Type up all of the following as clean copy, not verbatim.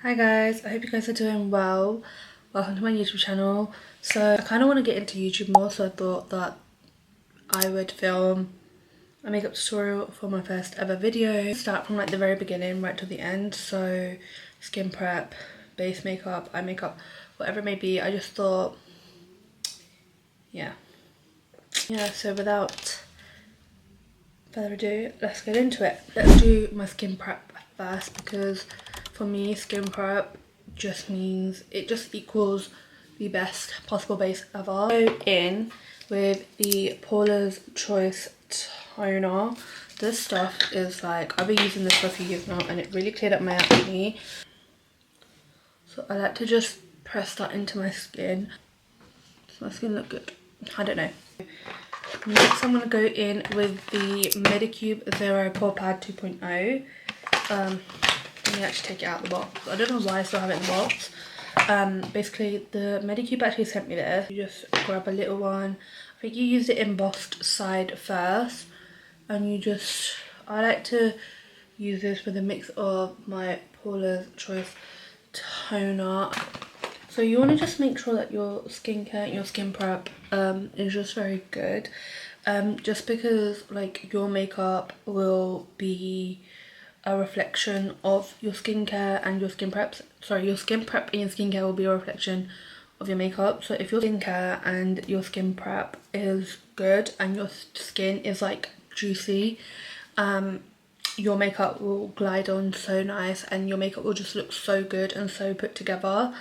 Hi guys, I hope you guys are doing well. Welcome to my YouTube channel. So I kind of want to get into YouTube more, so I thought that I would film a makeup tutorial for my first ever video. Start from like the very beginning right to the end. So skin prep, base makeup, eye makeup, whatever it may be. I just thought, yeah, so without further ado, let's get into it. Let's do my skin prep first, because for me skin prep just means it just equals the best possible base ever. Go in with the Paula's Choice toner. This stuff is like, I've been using this for a few years now and it really cleared up my acne. So I like to just press that into my skin. Does my skin look good? I don't know. Next I'm going to go in with the Medicube Zero Pore Pad 2.0. Let me actually take it out of the box. I don't know why I still have it in the box. Basically the Medicube actually sent me this. You just grab a little one. I think you use the embossed side first, and you just, I like to use this with a mix of my Paula's Choice toner. So you want to just make sure that your skincare and your skin prep is just very good, just because like your makeup will be a reflection of your skincare and your skin prep. Sorry, your skin prep and your skincare will be a reflection of your makeup. So if your skincare and your skin prep is good and your skin is like juicy, your makeup will glide on so nice and your makeup will just look so good and so put together.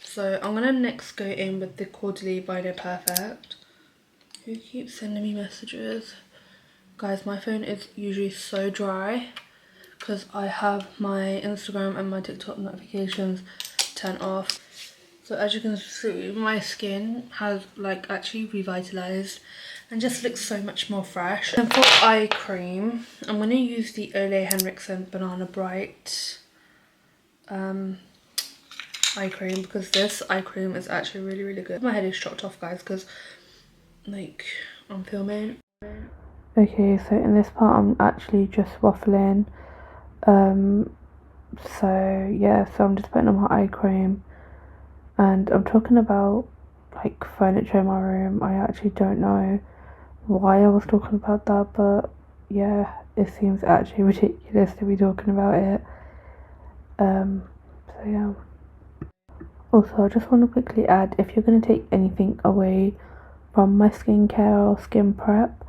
So I'm gonna next go in with the Caudalie Vinyl Perfect. Who keeps sending me messages? Guys, my phone is usually so dry because I have my Instagram and my TikTok notifications turned off. So as you can see, my skin has like actually revitalized and just looks so much more fresh. And for eye cream, I'm gonna use the Ole Henriksen Banana Bright eye cream, because this eye cream is actually really good. My head is chopped off, guys, because like I'm filming. Okay, so in this part I'm actually just waffling. So yeah, so I'm just putting on my eye cream, and I'm talking about like furniture in my room. I actually don't know why I was talking about that, but yeah, it seems actually ridiculous to be talking about it. So yeah. Also, I just want to quickly add, if you're going to take anything away from my skincare or skin prep,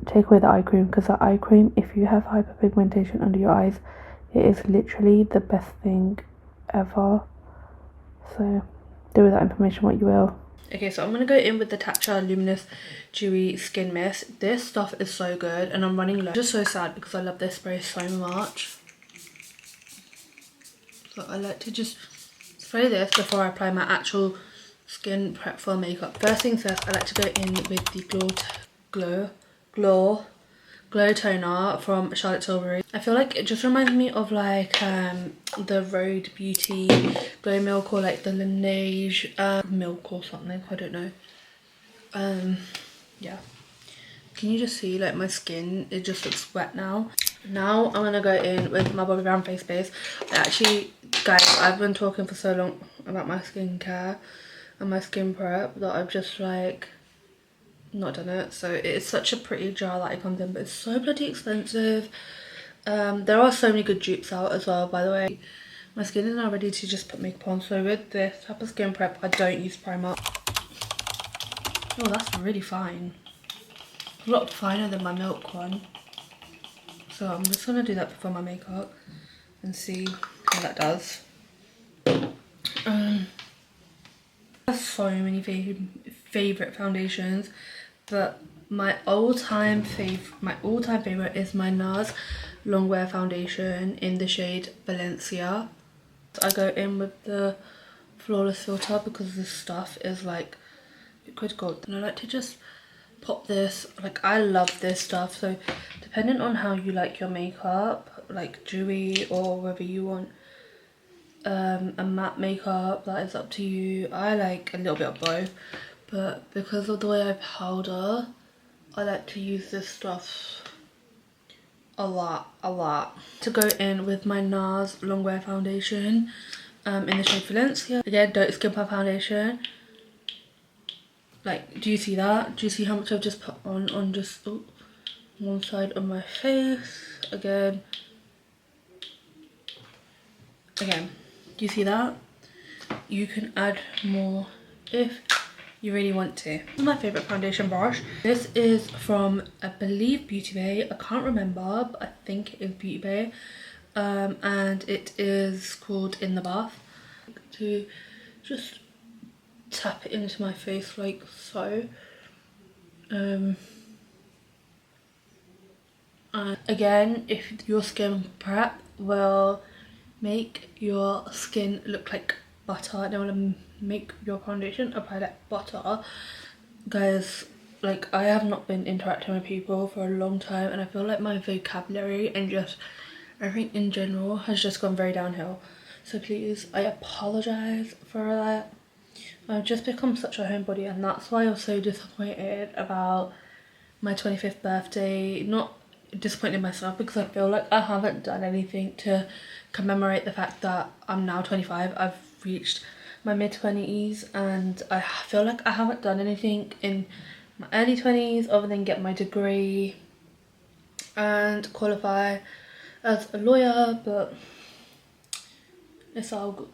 take away the eye cream, because the eye cream, if you have hyperpigmentation under your eyes, it is literally the best thing ever. So do with that information what you will. Okay, so I'm going to go in with the Tatcha Luminous Dewy Skin Mist. This stuff is so good and I'm running low. I'm just so sad because I love this spray so much. So I like to just spray this before I apply my actual skin prep for makeup. First things first, I like to go in with the Glow Toner from Charlotte Tilbury. I feel like it just reminds me of like the Rhode Beauty Glow Milk, or like the Laneige Milk or something, I don't know. Yeah. Can you just see like my skin, it just looks wet now. Now I'm gonna go in with my Bobbi Brown face base. Actually, guys, I've been talking for so long about my skincare and my skin prep that I've just like not done it. So it's such a pretty jar that it comes in, but it's so bloody expensive. There are so many good dupes out as well, by the way. My skin is now ready to just put makeup on, so with this type of skin prep I don't use primer. Oh, that's really fine. A lot finer than my Milk one. So I'm just gonna do that before my makeup and see how that does. I have so many favorite foundations, but my all-time favorite is my NARS Longwear foundation in the shade Valencia. I go in with the Flawless filter because this stuff is like liquid gold, and I like to just pop this, like I love this stuff. So depending on how you like your makeup, like dewy or whether you want a matte makeup, that is up to you. I like a little bit of both, but because of the way I powder, I like to use this stuff a lot. To go in with my NARS Longwear foundation in the shade Valencia. Again, don't skip my foundation. Like, do you see that? Do you see how much I've just put on just one side of my face? Again, do you see that? You can add more if you really want to. This is my favorite foundation brush. This is from, I believe, Beauty Bay. I can't remember, but I think it is Beauty Bay. And it is called In the Bath. To just tap it into my face like so. And again, if your skin prep will make your skin look like butter, I don't want to make your foundation apply like butter. Guys, like, I have not been interacting with people for a long time, and I feel like my vocabulary and just everything in general has just gone very downhill. So please, I apologize for that. I've just become such a homebody, and that's why I was so disappointed about my 25th birthday. Not disappointed in myself, because I feel like I haven't done anything to commemorate the fact that I'm now 25. I've reached my mid-20s, and I feel like I haven't done anything in my early 20s other than get my degree and qualify as a lawyer, but it's all good.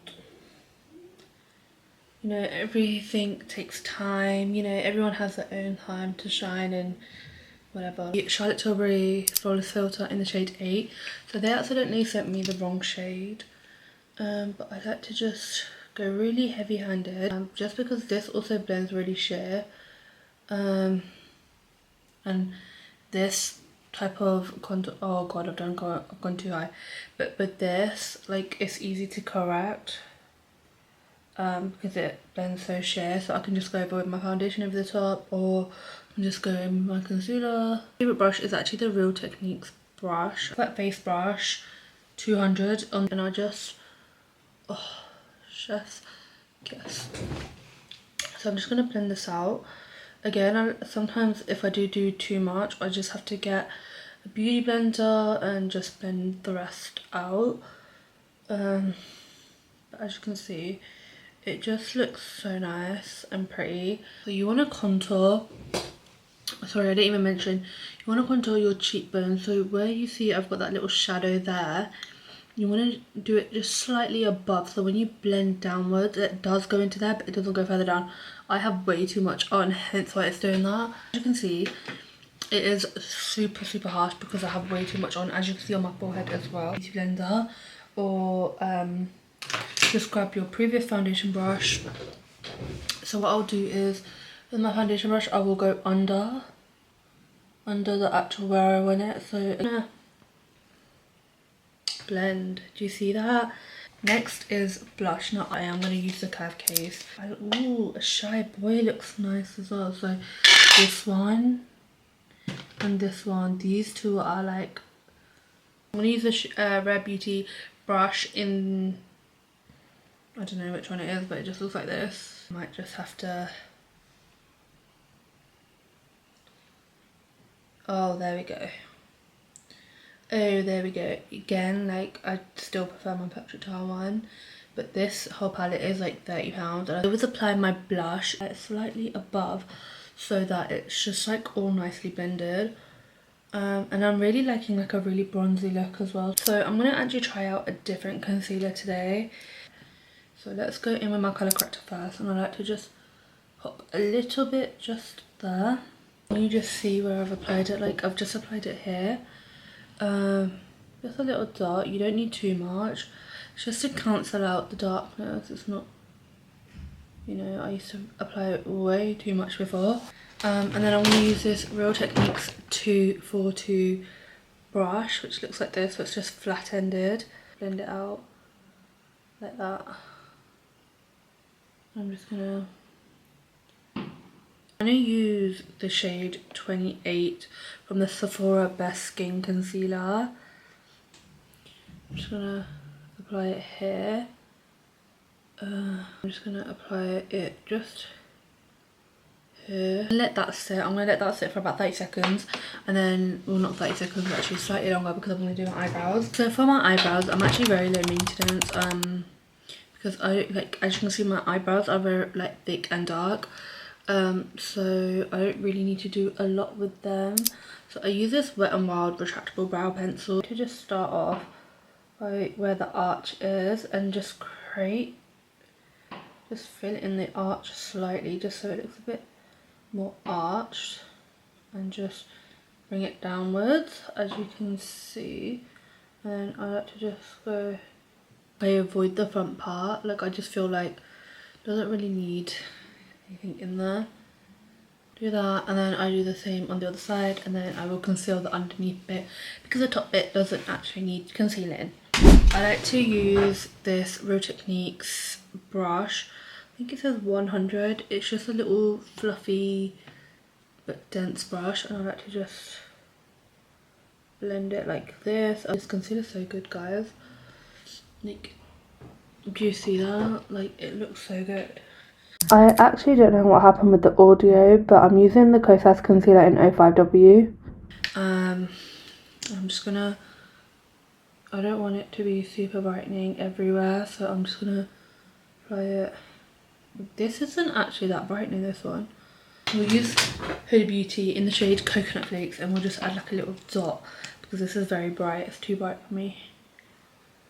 You know, everything takes time. You know, everyone has their own time to shine and whatever. Charlotte Tilbury Flawless Filter in the shade 8. So they accidentally sent me the wrong shade. But I like to just go really heavy-handed. Just because this also blends really sheer. And this type of contour, oh god, I've gone too high. But with this, like, it's easy to correct. Because it blends so sheer, so I can just go over with my foundation over the top, or I can just go in with my concealer. My favourite brush is actually the Real Techniques brush, flat face brush, 200, and I just, oh, chef's kiss. So I'm just going to blend this out. Again, sometimes if I do too much, I just have to get a beauty blender and just blend the rest out. But as you can see, it just looks so nice and pretty. So you want to contour, sorry, I didn't even mention, you want to contour your cheekbone. So where you see I've got that little shadow there, you want to do it just slightly above, so when you blend downwards it does go into there, but it doesn't go further down. I have way too much on, hence why it's doing that. As you can see, it is super harsh because I have way too much on, as you can see on my forehead as well. Beauty blender, or just grab your previous foundation brush. So what I'll do is, with my foundation brush, I will go under the actual where I want it. So I'm gonna blend. Do you see that? Next is blush. Now I am going to use the Curve Case. Ooh, a Shy Boy looks nice as well. So this one and this one, these two are like, I'm going to use the Rare Beauty brush in, I don't know which one it is, but it just looks like this. Might just have to, oh, there we go. Oh, there we go. Again, like, I still prefer my Patrick Tar one, but this whole palette is like £30. And I always apply my blush slightly above so that it's just like all nicely blended. And I'm really liking like a really bronzy look as well. So I'm going to actually try out a different concealer today. So let's go in with my colour corrector first, and I like to just pop a little bit just there. You just see where I've applied it, like I've just applied it here. Just a little dot, you don't need too much. It's just to cancel out the darkness. It's not, you know, I used to apply it way too much before. And then I'm going to use this Real Techniques 242 brush, which looks like this, so it's just flat-ended. Blend it out like that. I'm just gonna use the shade 28 from the Sephora Best Skin Concealer. I'm just gonna apply it here. I'm just gonna apply it just here. Let that sit. I'm gonna let that sit for about 30 seconds, and then, well, not 30 seconds, but actually slightly longer because I'm gonna do my eyebrows. So for my eyebrows, I'm actually very low maintenance, because as you can see, my eyebrows are very like thick and dark, so I don't really need to do a lot with them. So I use this Wet n Wild retractable brow pencil to just start off by where the arch is and just fill in the arch slightly, just so it looks a bit more arched, and just bring it downwards, as you can see. And I like to just go, I avoid the front part, like I just feel like it doesn't really need anything in there. Do that, and then I do the same on the other side, and then I will conceal the underneath bit because the top bit doesn't actually need concealing. I like to use this Real Techniques brush. I think it says 100. It's just a little fluffy but dense brush, and I like to just blend it like this. This concealer is so good, guys. Like, do you see that? Like, it looks so good. I actually don't know what happened with the audio, but I'm using the Kosas concealer in 05W. I'm just gonna, I don't want it to be super brightening everywhere, so I'm just gonna apply it. This isn't actually that brightening, this one. We'll use Huda Beauty in the shade Coconut Flakes, and we'll just add like a little dot because this is very bright. It's too bright for me.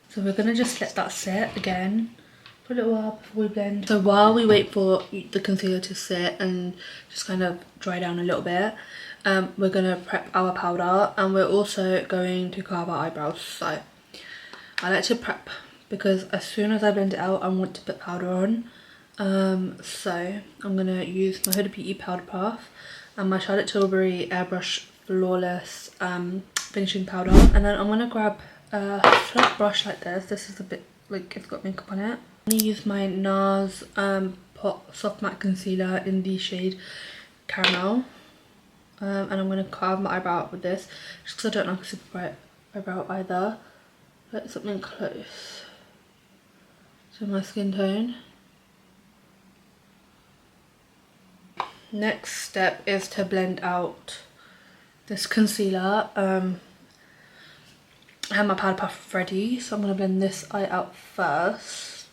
So we're gonna just let that sit again for a little while before we blend. So while we wait for the concealer to sit and just kind of dry down a little bit, we're gonna prep our powder, and we're also going to carve our eyebrows. So I like to prep because as soon as I blend it out, I want to put powder on. So I'm gonna use my Huda Beauty powder puff and my Charlotte Tilbury Airbrush Flawless finishing powder, and then I'm gonna grab a flat brush like this. This is a bit like it's got makeup on it. I'm gonna use my NARS Pot Soft Matte Concealer in the shade Caramel, and I'm gonna carve my eyebrow out with this just because I don't like a super bright eyebrow either. Like something close to my skin tone. Next step is to blend out this concealer. I have my powder puff ready, so I'm going to blend this eye out first.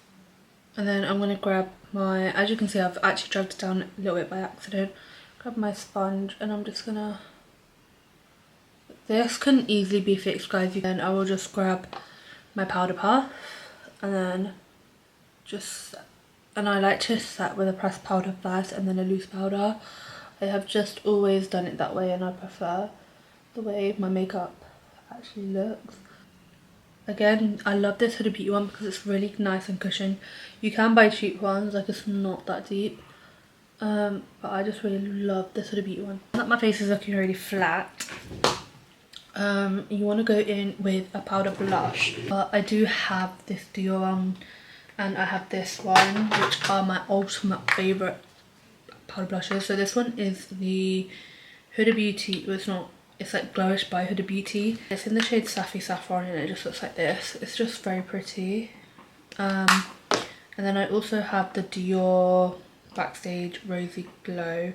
And then I'm going to grab my, as you can see, I've actually dragged it down a little bit by accident. Grab my sponge, and I'm just going to, this can easily be fixed, guys. Then I will just grab my powder puff, and then just, and I like to set with a pressed powder first and then a loose powder. I have just always done it that way, and I prefer the way my makeup actually looks. Again, I love this Huda Beauty one because it's really nice and cushioned. You can buy cheap ones, like it's not that deep, but I just really love this Huda Beauty one. Now that my face is looking really flat, you want to go in with a powder blush. But I do have this Dior one, and I have this one, which are my ultimate favourite powder blushes. So this one is the Huda Beauty, well, it's not, it's like Glowish by Huda Beauty. It's in the shade Saffy Saffron, and it just looks like this. It's just very pretty. And then I also have the Dior Backstage Rosy Glow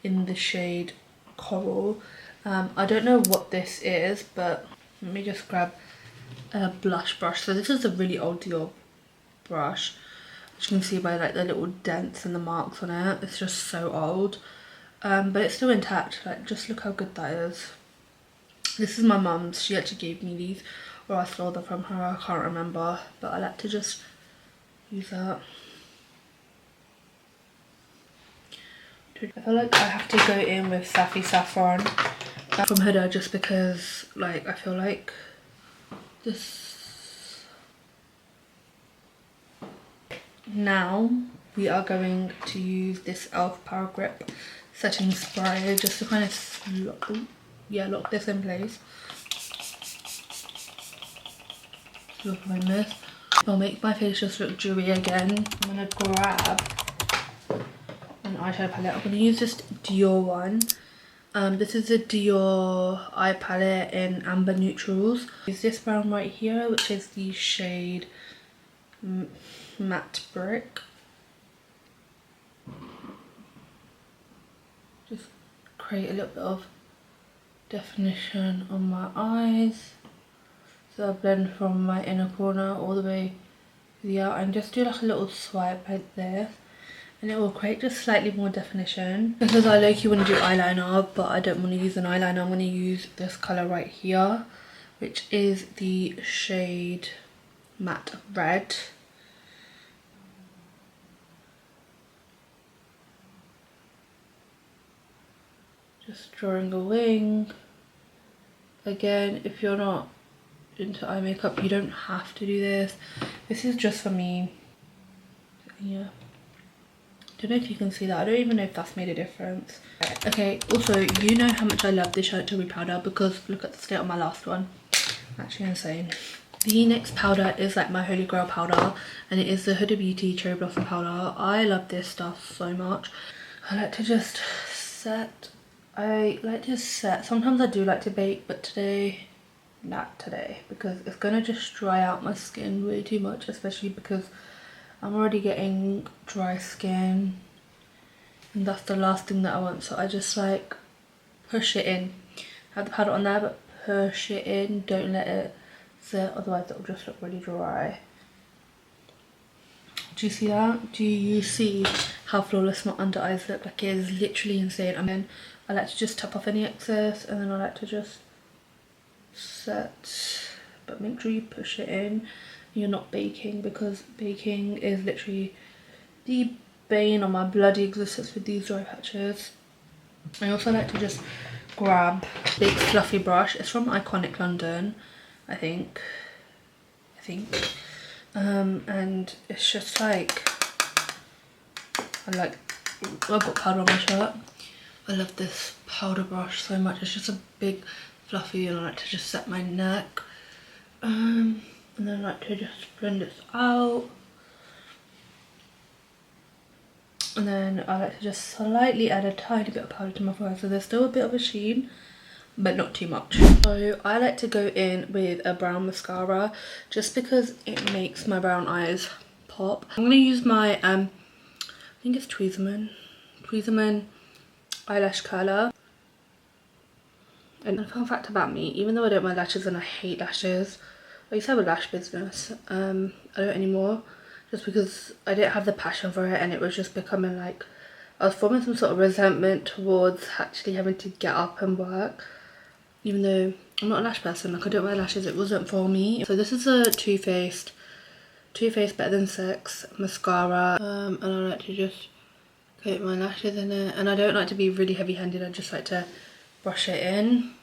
in the shade Coral. I don't know what this is, but let me just grab a blush brush. So this is a really old Dior brush, as you can see by like the little dents and the marks on it. It's just so old, but it's still intact. Like, just look how good that is. This is my mum's. She actually gave me these, or I stole them from her, I can't remember, but I like to just use that. I feel like I have to go in with Saffy Saffron from Huda, just because like I feel like this. Now we are going to use this e.l.f. Power Grip setting spray just to kind of lock this in place. Look like this. It'll make my face just look dewy again. I'm gonna grab an eyeshadow palette. I'm gonna use this Dior one. This is a Dior eye palette in Amber Neutrals. Use this brown right here, which is the shade Matte Brick. create a little bit of definition on my eyes. So I'll blend from my inner corner all the way to the out and just do like a little swipe like this, and it will create just slightly more definition. Because I low-key want to do eyeliner, but I don't want to use an eyeliner. I'm going to use this colour right here, which is the shade Matte Red. Just drawing a wing. Again, if you're not into eye makeup, you don't have to do this. This is just for me. Yeah. Don't know if you can see that. I don't even know if that's made a difference. Okay, also, you know how much I love this Charlotte powder, because look at the state of my last one. Actually insane. The next powder is like my holy grail powder, and it is the Huda Beauty Cherry Blossom powder. I love this stuff so much. I like to just set. Sometimes I do like to bake, but today, not today, because it's gonna just dry out my skin way too much, especially because I'm already getting dry skin, and that's the last thing that I want. So I just like push it in. Have the powder on there, but push it in. Don't let it sit, otherwise it'll just look really dry. Do you see that? Do you see how flawless my under eyes look? Like, it is literally insane. I mean, I like to just tap off any excess, and then I like to just set, but make sure you push it in. You're not baking, because baking is literally the bane of my bloody existence with these dry patches. I also like to just grab a big fluffy brush. It's from Iconic London, I think. And it's just like, I've got powder on my shirt. I love this powder brush so much. It's just a big fluffy, and I like to just set my neck. And then I like to just blend this out. And then I like to just slightly add a tiny bit of powder to my forehead, so there's still a bit of a sheen, but not too much. So I like to go in with a brown mascara, just because it makes my brown eyes pop. I'm going to use my, I think it's Tweezerman eyelash curler. And a fun fact about me, even though I don't wear lashes and I hate lashes, I used to have a lash business. I don't anymore, just because I didn't have the passion for it, and it was just becoming like, I was forming some sort of resentment towards actually having to get up and work. Even though I'm not a lash person, like I don't wear lashes, it wasn't for me. So this is a Too Faced Better Than Sex mascara, and I like to just coat my lashes in it, and I don't like to be really heavy handed, I just like to brush it in.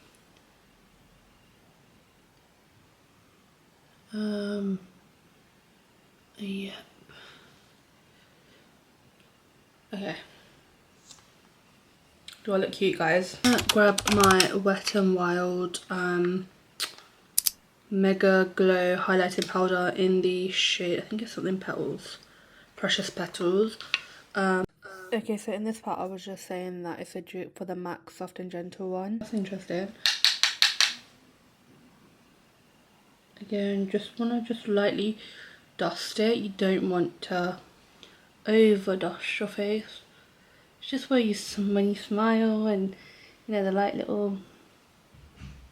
Yep. Okay. Do I look cute, guys? I'm gonna grab my Wet n Wild Mega Glow highlighting powder in the shade, I think it's something Petals, Precious Petals. Okay, so in this part I was just saying that it's a dupe for the MAC Soft and Gentle one. That's interesting. Again, just want to just lightly dust it. You don't want to over dust your face. It's just where when you smile, and you know, the light little.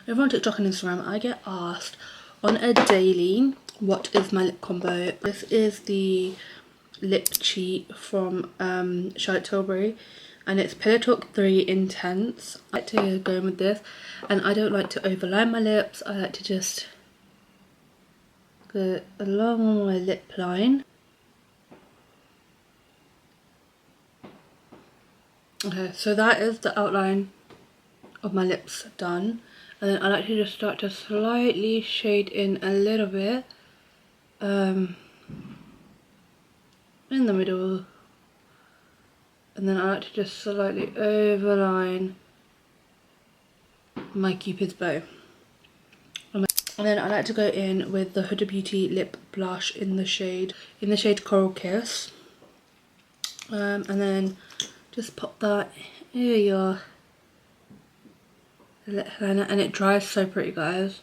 Over on TikTok and Instagram, I get asked on a daily, what is my lip combo? This is the lip cheat from Charlotte Tilbury, and it's Pillow Talk 3 Intense. I like to go in with this, and I don't like to overline my lips. I like to just go along my lip line. Okay, so that is the outline of my lips done, and then I like to just start to slightly shade in a little bit in the middle, and then I like to just slightly overline my Cupid's bow. And then I like to go in with the Huda Beauty lip blush in the shade Coral Kiss, and then just pop that in your lip liner, and it dries so pretty, guys.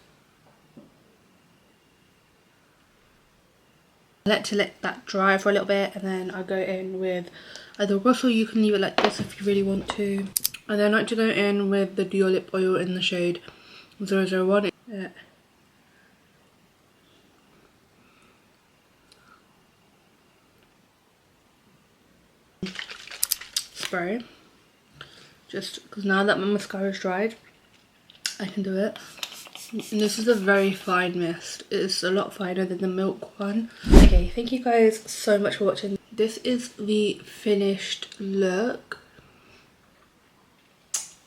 I like to let that dry for a little bit, and then I go in with either Russell. You can leave it like this if you really want to, And then I like to go in with the Dior lip oil in the shade 001. Spray. Just because now that my mascara is dried, I can do it. And this is a very fine mist. It's a lot finer than the milk one. Okay, thank you guys so much for watching. This is the finished look.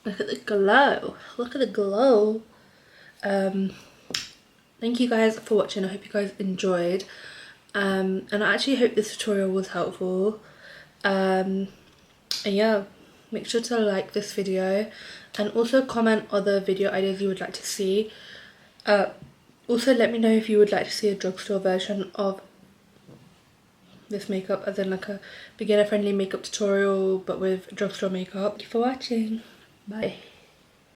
Look at the glow. Look at the glow. Thank you guys for watching. I hope you guys enjoyed. And I actually hope this tutorial was helpful. And yeah, make sure to like this video and also comment other video ideas you would like to see. Also let me know if you would like to see a drugstore version of this makeup, as in like a beginner friendly makeup tutorial but with drugstore makeup. Thank you for watching. Bye.